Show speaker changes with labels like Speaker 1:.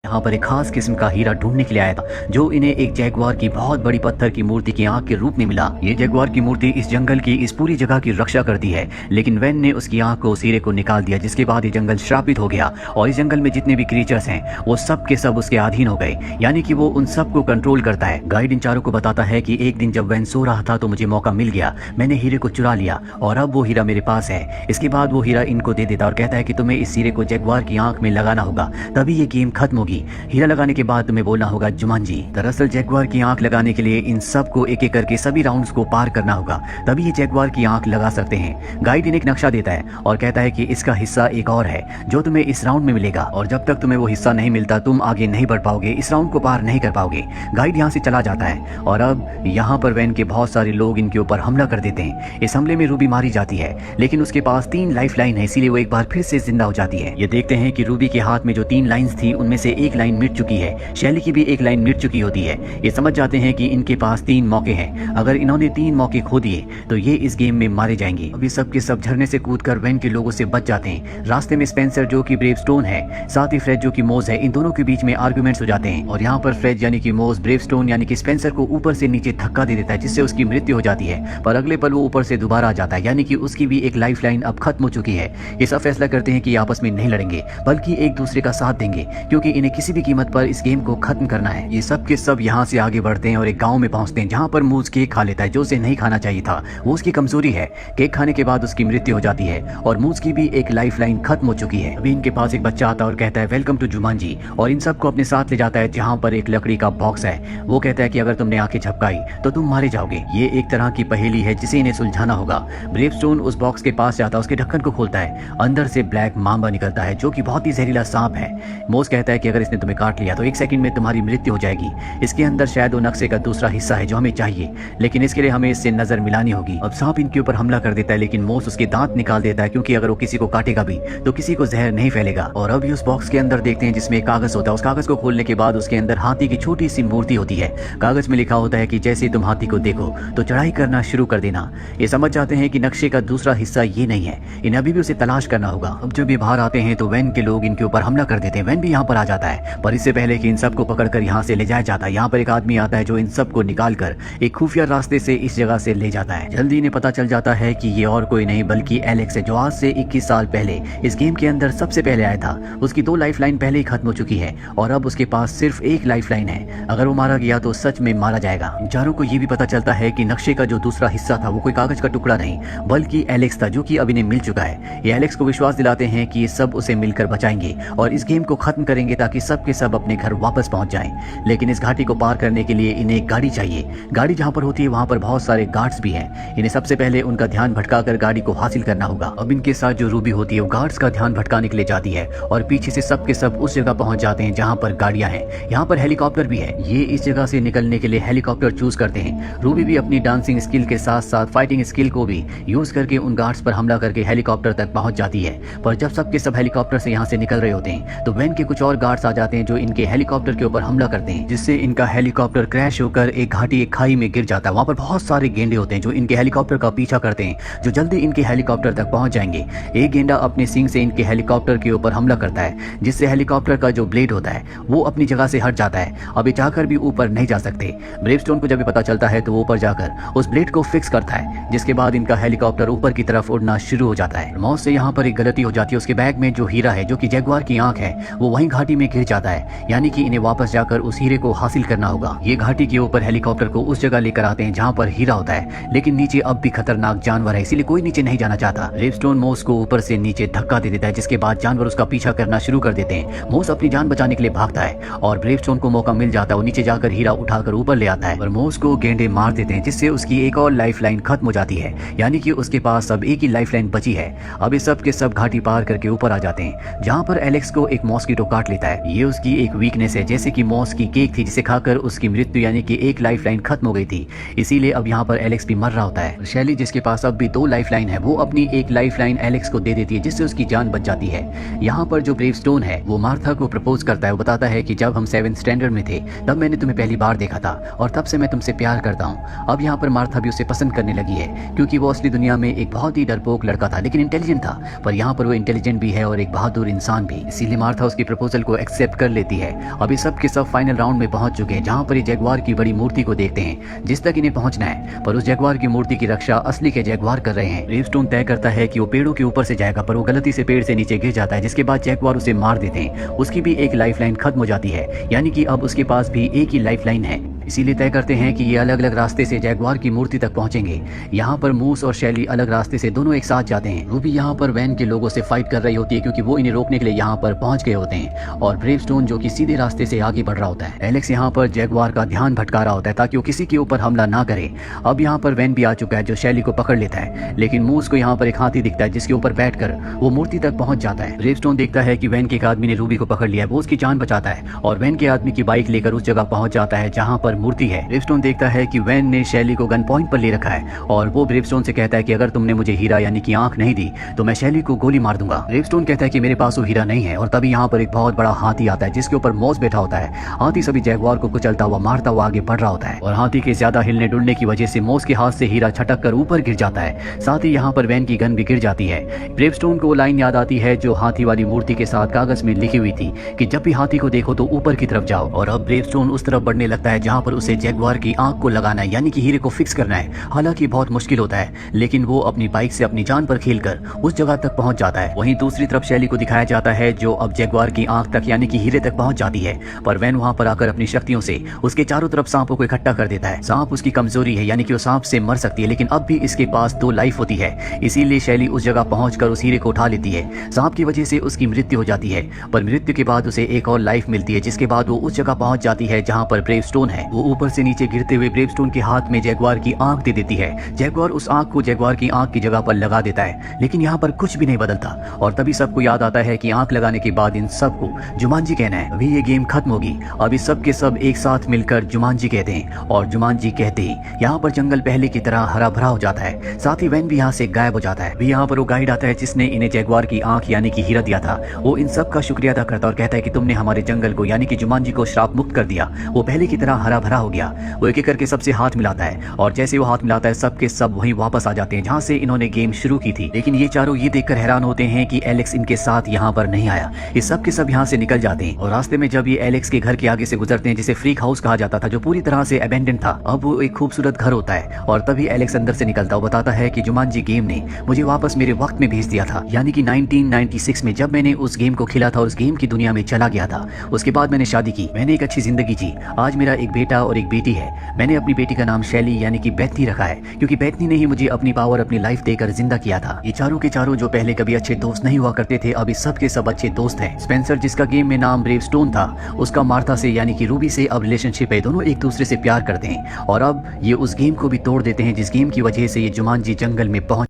Speaker 1: यहाँ पर एक खास किस्म का हीरा ढूंढने के लिए आया था जो इन्हें एक जैगुआर की बहुत बड़ी पत्थर की मूर्ति की आंख के रूप में मिला। ये जैगुआर की मूर्ति इस जंगल की इस पूरी जगह की रक्षा करती है, लेकिन वैन ने उसकी आंख को, उस हीरे को निकाल दिया, जिसके बाद ये जंगल श्रापित हो गया और इस जंगल में जितने भी क्रीचर्स हैं वो सब के सब उसके अधीन हो गए, यानी कि वो उन सबको कंट्रोल करता है। गाइड इन चारों को बताता है कि एक दिन जब वैन सो रहा था तो मुझे मौका मिल गया, मैंने हीरे को चुरा लिया और अब वो हीरा मेरे पास है। इसके बाद वो हीरा इनको दे देता और कहता है कि तुम्हें इस हीरे को जैगुआर की आंख में लगाना होगा, तभी ये गेम खत्म होगी। हीरा लगाने के बाद तुम्हें बोलना होगा जुमांजी। दरअसल जैगुआर की आंख लगाने के लिए इन सब को एक एक करके सभी राउंड्स को पार करना होगा, तभी ये जैगुआर की आंख लगा सकते हैं। गाइड इन्हें एक नक्शा देता है और कहता है कि इसका हिस्सा एक और है जो तुम्हें इस राउंड में मिलेगा और जब तक तुम्हें वो हिस्सा नहीं मिलता तुम आगे नहीं बढ़ पाओगे, इस राउंड को पार नहीं कर पाओगे। गाइड यहाँ से चला जाता है और अब यहाँ पर वैन के बहुत सारे लोग इनके ऊपर हमला कर देते हैं। इस हमले में रूबी मारी जाती है, लेकिन उसके पास 3 लाइफ लाइन है, इसीलिए वो एक बार फिर से जिंदा हो जाती है। ये देखते हैं कि रूबी के हाथ में जो 3 लाइन्स थी उनमें से एक लाइन मिट चुकी है, शैली की भी एक लाइन मिट चुकी होती है। ये समझ जाते हैं कि इनके पास 3 मौके हैं, अगर इन्होंने 3 मौके खो दिए तो ये इस गेम में मारे जाएंगे। अभी सब के सब झरने से कूदकर वैन के लोगों से बच जाते हैं। रास्ते में स्पेंसर जो कि ब्रेवस्टोन है, साथ ही फ्रेड जो कि मोज है, इन दोनों के बीच में आर्गुमेंट्स हो जाते हैं और यहाँ पर फ्रेड यानी कि मोज ब्रेवस्टोन यानी कि स्पेंसर को ऊपर से नीचे धक्का दे देता है, जिससे उसकी मृत्यु हो जाती है। पर अगले पल वो ऊपर से दोबारा आ जाता है, यानी कि उसकी भी एक लाइफ लाइन अब खत्म हो चुकी है। ये सब फैसला करते हैं कि आपस में नहीं लड़ेंगे बल्कि एक दूसरे का साथ देंगे, क्योंकि इन्हें किसी भी कीमत पर इस गेम को खत्म करना है। ये सब के सब यहाँ से आगे बढ़ते हैं और एक गांव में पहुंचते हैं जहाँ पर मूज केक खा लेता है जो उसे नहीं खाना चाहिए था। वो उसकी कमजोरी है, केक खाने के बाद उसकी मृत्यु हो जाती है और मूज की भी एक लाइफ लाइन खत्म हो चुकी है। अभी इनके पास एक बच्चा आता है और कहता है वेलकम टू जुमांजी और इन सबको अपने साथ ले जाता है जहाँ पर एक लकड़ी का बॉक्स है। वो कहता है कि अगर तुमने आंखें झपकाई तो तुम मारे जाओगे। ये एक तरह की पहेली है जिसे इन्हें सुलझाना होगा। ब्रेवस्टोन उस बॉक्स के पास जाता है, उसके ढक्कन को खोलता है, अंदर से ब्लैक मांबा निकलता है जो कि बहुत ही जहरीला सांप है। मोस कहता है कि अगर इसने तुम्हें काट लिया तो 1 सेकंड में तुम्हारी मृत्यु हो जाएगी। इसके अंदर शायद वो नक्शे का दूसरा हिस्सा है जो हमें चाहिए, लेकिन इसके लिए हमें इससे नजर मिलानी होगी। अब सांप इनके ऊपर हमला कर देता है, लेकिन मोस उसके दांत निकाल देता है, क्योंकि अगर वो किसी को काटेगा भी तो किसी को जहर नहीं फैलेगा। और अभी उस बॉक्स के अंदर देखते हैं जिसमें एक कागज होता है। उस कागज को खोलने के बाद उसके अंदर हाथी की छोटी सी मूर्ति होती है। कागज में लिखा होता है कि जैसे तुम हाथी को देखो तो चढ़ाई करना शुरू कर देना। ये समझ जाते हैं कि नक्शे का दूसरा हिस्सा ये नहीं है, इन्हें अभी भी उसे तलाश करना होगा। अब जब ये बाहर आते हैं तो वैन के लोग इनके ऊपर हमला कर देते हैं। वैन भी यहाँ पर आ जाता है, पर इससे पहले कि इन सबको पकड़कर यहाँ से ले जाया जाता है, यहाँ पर एक आदमी आता है जो इन सबको निकालकर एक खुफिया रास्ते से इस जगह से ले जाता है। जल्दी इन्हें पता चल जाता है कि ये और कोई नहीं बल्कि एलेक्स है, जो आज से 21 साल पहले इस गेम के अंदर सबसे पहले आया था। उसकी 2 लाइफ लाइन पहले ही खत्म हो चुकी है और अब उसके पास सिर्फ 1 लाइफ लाइन है। अगर वो मारा गया तो सच में मारा जाएगा। इन चारों को ये भी पता चलता है कि नक्शे का जो दूसरा हिस्सा था वो कोई कागज का टुकड़ा नहीं बल्कि एलेक्स था, जो कि अब इन्हें मिल चुका है। ये एलेक्स को विश्वास दिलाते हैं कि ये सब उसे मिलकर बचाएंगे और इस गेम को खत्म करेंगे ताकि सब के सब अपने घर वापस पहुंच जाएं। लेकिन इस घाटी को पार करने के लिए इन्हें एक गाड़ी चाहिए। गाड़ी जहां पर होती है वहां पर बहुत सारे गार्ड्स भी हैं। इन्हें सबसे पहले उनका ध्यान भटकाकर गाड़ी को हासिल करना होगा। अब इनके साथ जो रूबी होती है वो गार्ड्स का ध्यान भटकाने के लिए जाती है और पीछे से सब के सब उस जगह पहुंच जाते हैं जहां पर गाड़ियां हैं। यहाँ पर हेलीकॉप्टर भी है। ये इस जगह से निकलने के लिए हेलीकॉप्टर चूज करते हैं। रूबी भी अपनी डांसिंग स्किल के साथ साथ फाइटिंग स्किल को भी यूज करके उन गार्ड्स पर हमला करके हेलीकॉप्टर तक पहुंच जाती है। पर जब सब के सब हेलीकॉप्टर से यहाँ से निकल रहे होते हैं तो वैन के कुछ और गार्ड्स आ जाते हैं जो इनके हेलीकॉप्टर के ऊपर हमला करते हैं, जिससे इनका हेलीकॉप्टर क्रैश होकर एक घाटी, एक खाई में गिर जाता है। वहाँ पर बहुत सारे गेंडे होते हैं जो इनके हेलीकॉप्टर का पीछा करते हैं, जो जल्दी इनके हेलीकॉप्टर तक पहुंच जाएंगे। एक गेंडा अपने सींग से इनके हेलीकॉप्टर के ऊपर हमला करता है, जिससे हेलीकॉप्टर का जो ब्लेड होता है वो अपनी जगह से हट जाता है। अभी जाकर भी ऊपर नहीं जा सकते। ब्रेवस्टोन को जब पता चलता है तो वो ऊपर जाकर उस ब्लेड को फिक्स करता है, जिसके बाद इनका हेलीकॉप्टर ऊपर की तरफ उड़ना शुरू हो जाता है। मौत से यहाँ पर एक गलती हो जाती है। उसके बैग में जो हीरा है, जो कि जैगुआर की आंख है, वो वहीं घाटी में गिर जाता है, यानी कि इन्हें वापस जाकर उस हीरे को हासिल करना होगा। ये घाटी के ऊपर हेलीकॉप्टर को उस जगह लेकर आते हैं जहाँ पर हीरा होता है, लेकिन नीचे अब भी खतरनाक जानवर है, इसीलिए कोई नीचे नहीं जाना चाहता। ब्रेवस्टोन मोस को ऊपर से नीचे धक्का दे देता है, जिसके बाद जानवर उसका पीछा करना शुरू कर देते हैं। मोस अपनी जान बचाने के लिए भागता है और ब्रेवस्टोन को मौका मिल जाता है। वो नीचे जाकर हीरा उठाकर ऊपर ले आता है और मोस को गेंडे मार देते हैं, जिससे उसकी एक और लाइफ लाइन खत्म हो जाती है, यानी कि उसके पास अब एक ही लाइफ लाइन बची है। अब ये सब के सब घाटी पार करके ऊपर आ जाते हैं, जहाँ पर एलेक्स को एक मॉस्किटो काट लेता है। ये उसकी एक वीकनेस है, जैसे कि मॉस की केक थी जिसे खाकर उसकी मृत्यु यानी कि एक लाइफ लाइन खत्म हो गई थी, इसीलिए अब यहाँ पर एलेक्स भी मर रहा होता है। शैली जिसके पास अब भी 2 लाइफ लाइन है, वो अपनी एक लाइफ लाइन एलेक्स को दे देती है, जिससे उसकी जान बच जाती है। यहाँ पर जो ब्रेवस्टोन है वो मार्था को प्रपोज करता है। वो बताता है कि जब हम 7th स्टैंडर्ड में थे तब मैंने तुम्हें पहली बार देखा था और तब से मैं तुमसे प्यार करता हूँ। अब यहाँ पर मार्था भी उसे पसंद करने लगी है, क्योंकि वो असली दुनिया में एक बहुत ही डरपोक लड़का था, लेकिन इंटेलिजेंट था। पर यहाँ पर वो इंटेलिजेंट भी है और एक बहादुर इंसान भी, इसीलिए मार्था उसकी प्रपोजल को एक्सेप्ट एक्सेप्ट कर लेती है। अभी सब के सब फाइनल राउंड में पहुंच चुके हैं, जहां पर ये जैगुआर की बड़ी मूर्ति को देखते हैं जिस तक इन्हें पहुंचना है, पर उस जैगुआर की मूर्ति की रक्षा असली के जैगुआर कर रहे हैं। ब्रेवस्टोन तय करता है कि वो पेड़ों के ऊपर से जाएगा, पर वो गलती से पेड़ से नीचे गिर जाता है, जिसके बाद जैगुआर उसे मार देते हैं। उसकी भी एक लाइफलाइन खत्म हो जाती है, यानी कि अब उसके पास भी एक ही लाइफलाइन है। इसीलिए तय करते हैं कि ये अलग अलग रास्ते से जैगुआर की मूर्ति तक पहुंचेंगे। यहाँ पर मूस और शैली अलग रास्ते से दोनों एक साथ जाते हैं। रूबी यहाँ पर वैन के लोगों से फाइट कर रही होती है, क्योंकि वो इन्हें रोकने के लिए यहाँ पर पहुंच गए होते हैं, और ब्रेवस्टोन जो कि सीधे रास्ते से आगे बढ़ रहा होता है। एलेक्स यहाँ पर जैगुआर का ध्यान भटका रहा होता है ताकि वो किसी के ऊपर हमला ना करे। अब यहाँ पर वैन भी आ चुका है जो शैली को पकड़ लेता है, लेकिन मूस को यहाँ पर एक हाथी दिखता है जिसके ऊपर बैठकर वो मूर्ति तक पहुंच जाता है। ब्रेवस्टोन देखता है कि वैन के एक आदमी ने रूबी को पकड़ लिया है, वो उसकी जान बचाता है और वैन के आदमी की बाइक लेकर उस जगह पहुंच जाता है जहाँ पर मूर्ति है। ब्रेवस्टोन देखता है कि वैन ने शैली को गन पॉइंट पर ले रखा है, और वो ब्रेवस्टोन से कहता है कि अगर तुमने मुझे हीरा यानी कि आंख नहीं दी तो मैं शैली को गोली मार दूंगा। ब्रेवस्टोन कहता है कि मेरे पास वो हीरा नहीं है, और तभी यहाँ पर एक बहुत बड़ा हाथी आता है जिसके ऊपर मॉस बैठा होता है। हाथी सभी जैगुआर को कुचलता हुआ मारता हुआ आगे बढ़ रहा होता है, और हाथी के ज्यादा हिलने डुलने की वजह से मॉस के हाथ से हीरा छटक कर ऊपर गिर जाता है। साथ ही यहाँ पर वैन की गन भी गिर जाती है। ब्रेवस्टोन को लाइन याद आती है जो हाथी वाली मूर्ति के साथ कागज में लिखी हुई थी कि जब भी हाथी को देखो तो ऊपर की तरफ जाओ, और अब ब्रेवस्टोन उस तरफ बढ़ने लगता है जहाँ पर उसे जैगुआर की आंख को लगाना है, यानी कि हीरे को फिक्स करना है। हालांकि बहुत मुश्किल होता है, लेकिन वो अपनी बाइक से अपनी जान पर खेलकर उस जगह तक पहुंच जाता है। वहीं दूसरी तरफ शैली को दिखाया जाता है जो अब जैगुआर की आंख तक यानी कि हीरे तक पहुंच जाती है, पर वैन वहां पर आकर अपनी शक्तियों से उसके चारों तरफ सांपों को इकट्ठा कर देता है। सांप उसकी कमजोरी है, यानी कि वो सांप से मर सकती है, लेकिन अब भी इसके पास 2 लाइफ होती है। इसीलिए शैली उस जगह पहुंचकर उस हीरे को उठा लेती है। सांप की वजह से उसकी मृत्यु हो जाती है, पर मृत्यु के बाद उसे एक और लाइफ मिलती है, जिसके बाद वो उस जगह पहुंच जाती है जहां पर ब्रेवस्टोन है। वो ऊपर से नीचे गिरते हुए ब्रेवस्टोन के हाथ में जैगुआर की आंख दे देती है। जैगुआर उस आंख को जैगुआर की आंख की जगह पर लगा देता है, लेकिन यहाँ पर कुछ भी नहीं बदलता, और तभी सबको याद आता है कि आंख लगाने के बाद इन सबको जुमांजी कहना है। अभी ये गेम खत्म होगी। अभी सब के सब एक साथ मिलकर जुमांजी कहते हैं, और जुमांजी कहते ही यहाँ पर जंगल पहले की तरह हरा भरा हो जाता है। साथ ही वैन भी यहाँ से गायब हो जाता है। भी यहाँ पर वो गाइड आता है जिसने इन्हें जैगुआर की आंख यानी कि हीरा दिया था। वो इन सब का शुक्रिया अदा करता और कहता है कि तुमने हमारे जंगल को यानी कि जुमांजी को श्राप मुक्त कर दिया। वो पहले की तरह हरा भरा हो गया। वो एक एक करके सबसे हाथ मिलाता है, और जैसे वो हाथ मिलाता है सब के सब वहीं वापस आ जाते हैं जहाँ से इन्होंने गेम शुरू की थी। लेकिन ये चारों ये देखकर हैरान होते हैं कि एलेक्स इनके साथ यहाँ पर नहीं आया। ये सब के सब यहाँ से निकल जाते हैं, और रास्ते में जब ये एलेक्स के घर के आगे से गुजरते हैं जिसे फ्रीक हाउस कहा जाता था, जो पूरी तरह से अबेंडन था, अब वो एक खूबसूरत घर होता है। और तभी एलेक्स अंदर से निकलता, वो बताता है कि जुमांजी गेम ने मुझे वापस मेरे वक्त में भेज दिया था, यानी कि 1996 में जब मैंने उस गेम को खेला था और उस गेम की दुनिया में चला गया था। उसके बाद मैंने शादी की, मैंने एक अच्छी जिंदगी जी। आज मेरा एक बेटा और एक बेटी है। मैंने अपनी बेटी का नाम शैली यानी कि बेथनी रखा है, क्योंकि बेथनी ने ही मुझे अपनी पावर अपनी लाइफ देकर जिंदा किया था। ये चारों के चारों जो पहले कभी अच्छे दोस्त नहीं हुआ करते थे, अभी सब के सब अच्छे दोस्त हैं। स्पेंसर जिसका गेम में नाम ब्रेवस्टोन था, उसका मार्था से यानी कि रूबी से अब रिलेशनशिप है। दोनों एक दूसरे से प्यार करते हैं, और अब ये उस गेम को भी तोड़ देते हैं जिस गेम की वजह से ये जुमांजी जंगल में पहुंच